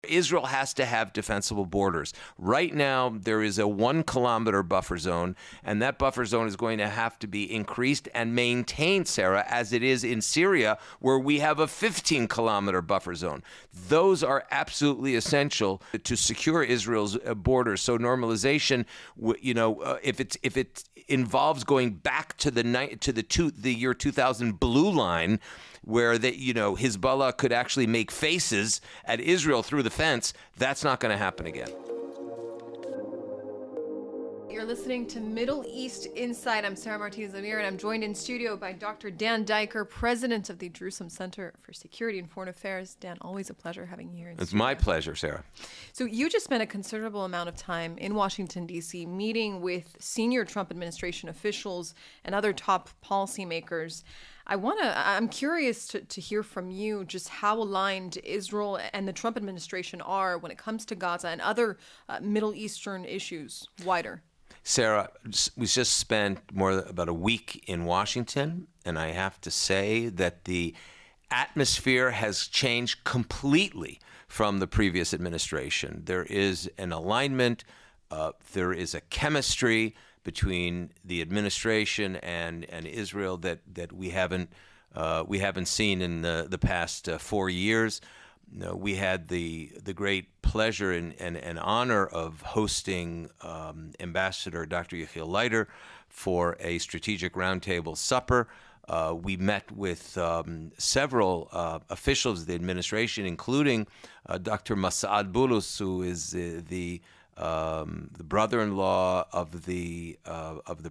Israel has to have defensible borders. Right now, there is a 1 kilometer buffer zone, and that buffer zone is going to have to be increased and maintained, Sarah, as it is in Syria, where we have a 15 kilometer buffer zone. Those are absolutely essential to secure Israel's borders. So normalization, if it involves going back to the year 2000 blue line, where Hezbollah could actually make faces at Israel through the fence, that's not going to happen again. You're listening to Middle East Insight. I'm Sarah Martinez Amir, and I'm joined in studio by Dr. Dan Diker, president of the Jerusalem Center for Security and Foreign Affairs. Dan, always a pleasure having you here in studio. It's my pleasure, Sarah. So you just spent a considerable amount of time in Washington, D.C., meeting with senior Trump administration officials and other top policymakers. I'm curious to hear from you just how aligned Israel and the Trump administration are when it comes to Gaza and other Middle Eastern issues wider. Sarah, we just spent about a week in Washington, and I have to say that the atmosphere has changed completely from the previous administration. There is an alignment, there is a chemistry between the administration and Israel that we haven't seen in the past 4 years. We had the great pleasure and honor of hosting Ambassador Dr. Yechiel Leiter for a strategic roundtable supper. We met with several officials of the administration, including Dr. Massad Bulus, who is the brother-in-law of the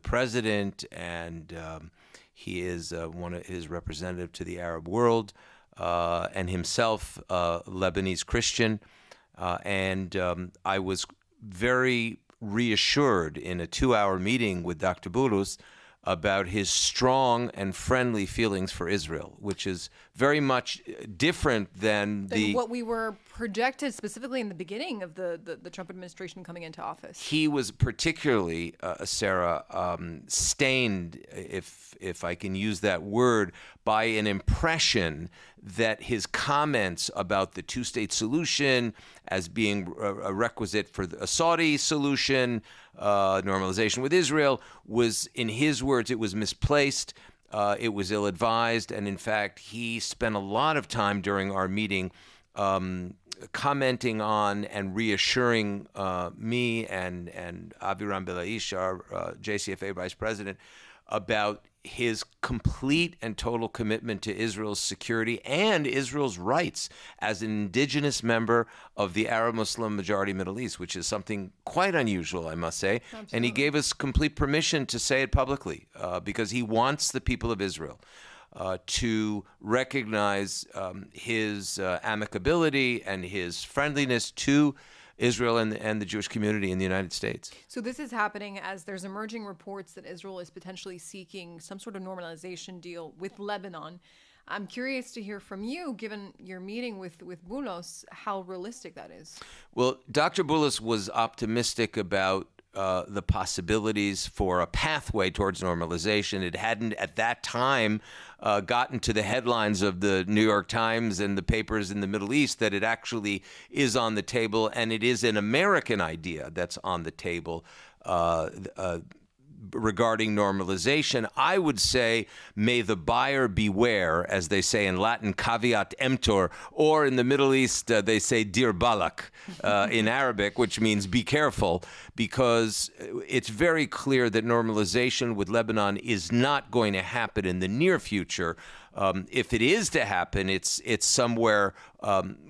president, and he is his representative to the Arab world, and himself Lebanese Christian. And I was very reassured in a 2-hour meeting with Dr. Bulus about his strong and friendly feelings for Israel, which is very much different than what we were projected specifically in the beginning of the Trump administration coming into office. He was particularly, Sarah, stained, if I can use that word, by an impression that his comments about the two-state solution as being a requisite for a Saudi solution, normalization with Israel, was, in his words, it was misplaced. It was ill-advised, and in fact, he spent a lot of time during our meeting commenting on and reassuring me and Aviram Belaish, our JCFA vice president, about his complete and total commitment to Israel's security and Israel's rights as an indigenous member of the Arab Muslim majority Middle East, which is something quite unusual, I must say. Absolutely. And he gave us complete permission to say it publicly because he wants the people of Israel to recognize his amicability and his friendliness to Israel and the Jewish community in the United States. So this is happening as there's emerging reports that Israel is potentially seeking some sort of normalization deal with Lebanon. I'm curious to hear from you, given your meeting with Bulus, how realistic that is. Well, Dr. Bulus was optimistic about the possibilities for a pathway towards normalization. It hadn't at that time gotten to the headlines of the New York Times and the papers in the Middle East that it actually is on the table, and it is an American idea that's on the table regarding normalization. I would say, may the buyer beware, as they say in Latin, caveat emptor, or in the Middle East, they say dir balak in Arabic, which means be careful, because it's very clear that normalization with Lebanon is not going to happen in the near future. If it is to happen, it's somewhere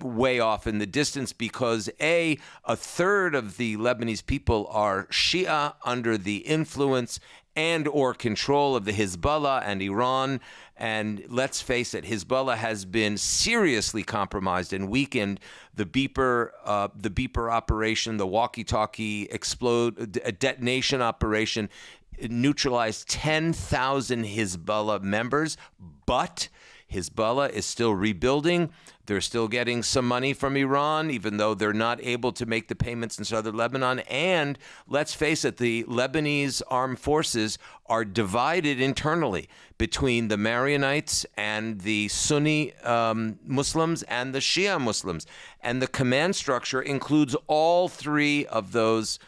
way off in the distance because a third of the Lebanese people are Shia under the influence and or control of the Hezbollah and Iran. And let's face it, Hezbollah has been seriously compromised and weakened. The beeper operation, the walkie-talkie detonation operation, neutralized 10,000 Hezbollah members, but Hezbollah is still rebuilding. They're still getting some money from Iran, even though they're not able to make the payments in southern Lebanon. And let's face it, the Lebanese armed forces are divided internally between the Maronites and the Sunni Muslims and the Shia Muslims. And the command structure includes all three of those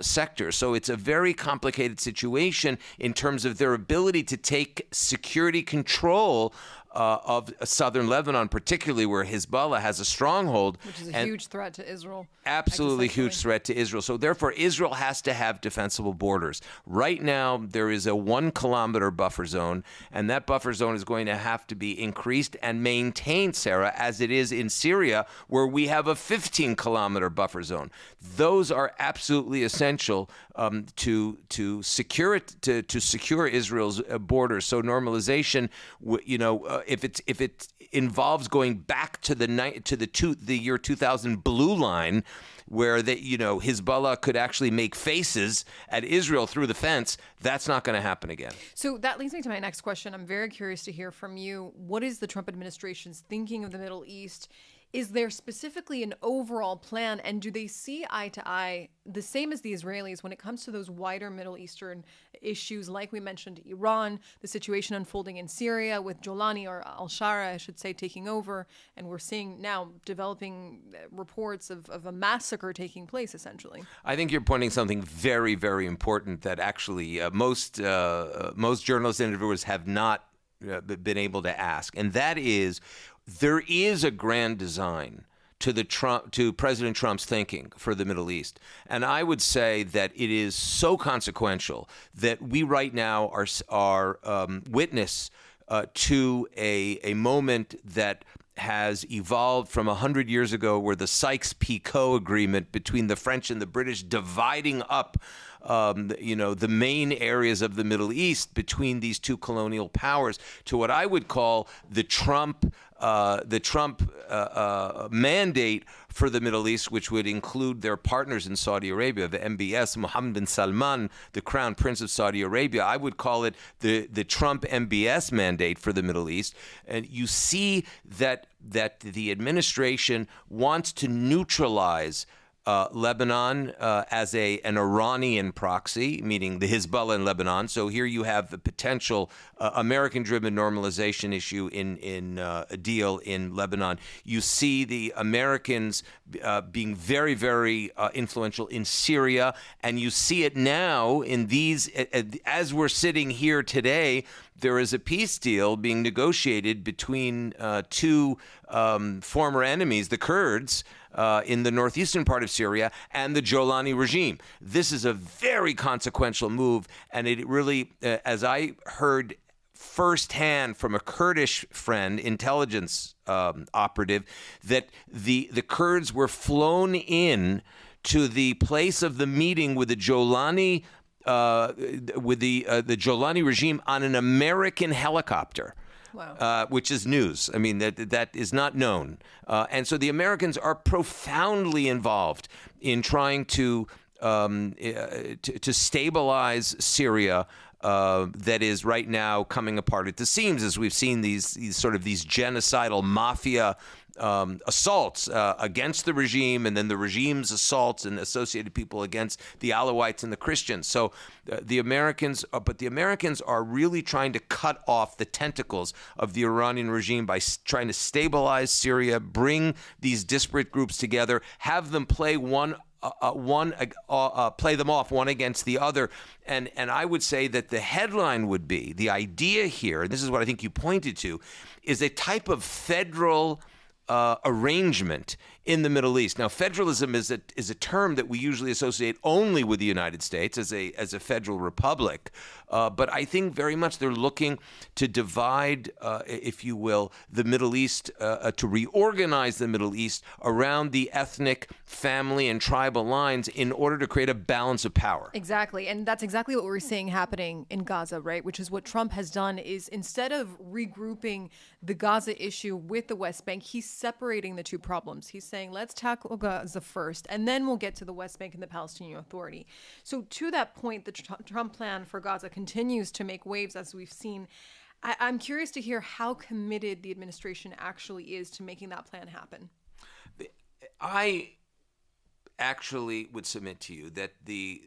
sectors. So it's a very complicated situation in terms of their ability to take security control of southern Lebanon, particularly where Hezbollah has a stronghold. Which is a huge threat to Israel. Absolutely huge threat to Israel. So therefore, Israel has to have defensible borders. Right now, there is a 1-kilometer buffer zone, and that buffer zone is going to have to be increased and maintained, Sarah, as it is in Syria, where we have a 15-kilometer buffer zone. Those are absolutely essential to secure Israel's borders. So normalization, if it involves going back to the year 2000 blue line, where Hezbollah could actually make faces at Israel through the fence, that's not going to happen again. So that leads me to my next question. I'm very curious to hear from you. What is the Trump administration's thinking of the Middle East? Is there specifically an overall plan, and do they see eye to eye the same as the Israelis when it comes to those wider Middle Eastern issues, like we mentioned, Iran, the situation unfolding in Syria with Jolani, or al-Shara, I should say, taking over, and we're seeing now developing reports of a massacre taking place, essentially? I think you're pointing something very, very important that actually most journalists and interviewers have not been able to ask, and that is, there is a grand design to President Trump's thinking for the Middle East. And I would say that it is so consequential that we right now are witness to a moment that has evolved from 100 years ago, where the Sykes-Picot Agreement between the French and the British dividing up the main areas of the Middle East between these two colonial powers, to what I would call the Trump mandate for the Middle East, which would include their partners in Saudi Arabia, the MBS, Mohammed bin Salman, the Crown Prince of Saudi Arabia. I would call it the Trump MBS mandate for the Middle East. And you see that the administration wants to neutralize Lebanon as an Iranian proxy, meaning the Hezbollah in Lebanon. So here you have the potential American-driven normalization issue in a deal in Lebanon. You see the Americans being very, very influential in Syria, and you see it now in these, as we're sitting here today, there is a peace deal being negotiated between two former enemies, the Kurds, in the northeastern part of Syria, and the Jolani regime. This is a very consequential move, and it really, as I heard firsthand from a Kurdish friend, intelligence operative, that the Kurds were flown in to the place of the meeting with the Jolani the Jolani regime on an American helicopter. Wow. Which is news. I mean, that is not known. And so the Americans are profoundly involved in trying to stabilize Syria, that is right now coming apart at the seams, as we've seen these genocidal mafia assaults against the regime, and then the regime's assaults and associated people against the Alawites and the Christians. So the Americans are really trying to cut off the tentacles of the Iranian regime by trying to stabilize Syria, bring these disparate groups together, have them play play them off one against the other. And I would say that the headline would be, the idea here, and this is what I think you pointed to, is a type of federal arrangement in the Middle East. Now, federalism is a term that we usually associate only with the United States as a federal republic, but I think very much they're looking to divide, if you will, the Middle East, to reorganize the Middle East around the ethnic, family, and tribal lines in order to create a balance of power. Exactly, and that's exactly what we're seeing happening in Gaza, right? Which is what Trump has done, is instead of regrouping the Gaza issue with the West Bank, he's separating the two problems. He's saying, let's tackle Gaza first, and then we'll get to the West Bank and the Palestinian Authority. So to that point, the Trump plan for Gaza continues to make waves, as we've seen. I'm curious to hear how committed the administration actually is to making that plan happen. I actually would submit to you that the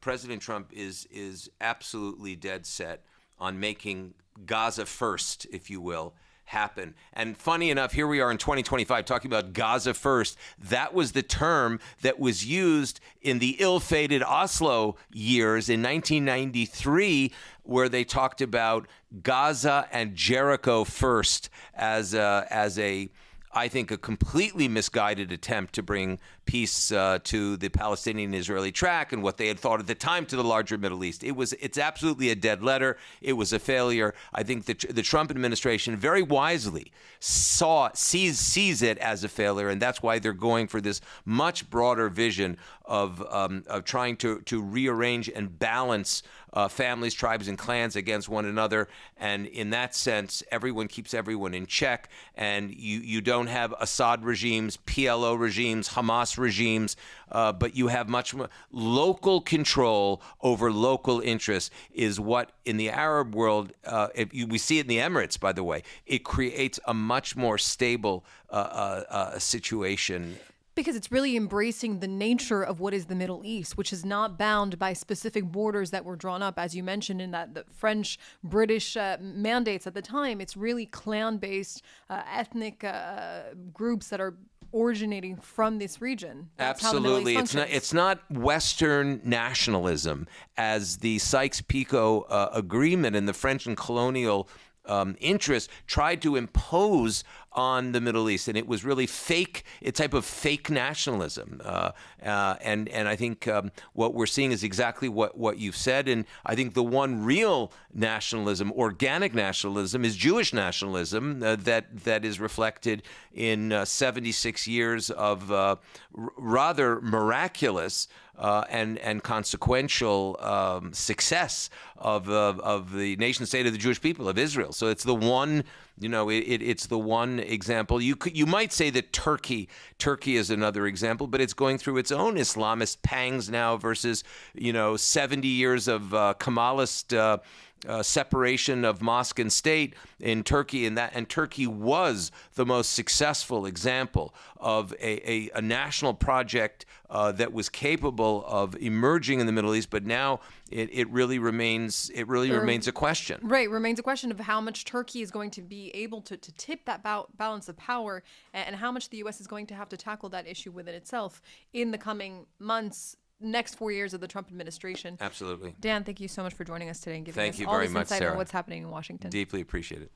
President Trump is absolutely dead set on making Gaza first, if you will, happen. And funny enough, here we are in 2025 talking about Gaza First. That was the term that was used in the ill-fated Oslo years in 1993, where they talked about Gaza and Jericho first as a I think, a completely misguided attempt to bring peace to the Palestinian-Israeli track and what they had thought at the time to the larger Middle East. It's absolutely a dead letter. It was a failure. I think the Trump administration very wisely sees it as a failure, and that's why they're going for this much broader vision of trying to rearrange and balance families, tribes, and clans against one another. And in that sense, everyone keeps everyone in check, and you don't have Assad regimes, PLO regimes, Hamas regimes, but you have much more local control over local interests is what in the Arab world, we see it in the Emirates, by the way, it creates a much more stable situation. Because it's really embracing the nature of what is the Middle East, which is not bound by specific borders that were drawn up, as you mentioned, in the French, British mandates at the time. It's really clan-based, ethnic groups that are originating from this region. That's Absolutely. How the Middle East it's not Western nationalism, as the Sykes-Picot Agreement and the French and colonial interests tried to impose on the Middle East, and it was really fake, a type of fake nationalism. And I think what we're seeing is exactly what you've said. And I think the one real nationalism, organic nationalism, is Jewish nationalism that is reflected in 76 years of rather miraculous and consequential success of the nation state of the Jewish people of Israel. So it's the one, it's the one example. You might say that Turkey is another example, but it's going through its own Islamist pangs now versus 70 years of Kemalist separation of mosque and state in Turkey, and Turkey was the most successful example of a national project that was capable of emerging in the Middle East, but now it really remains a question. Right, remains a question of how much Turkey is going to be able to tip that balance of power, and how much the U.S. is going to have to tackle that issue within itself in the coming months. Next 4 years of the Trump administration. Absolutely. Dan, thank you so much for joining us today and giving us all all very this much, insight Sarah. on what's happening in Washington. Deeply appreciate it.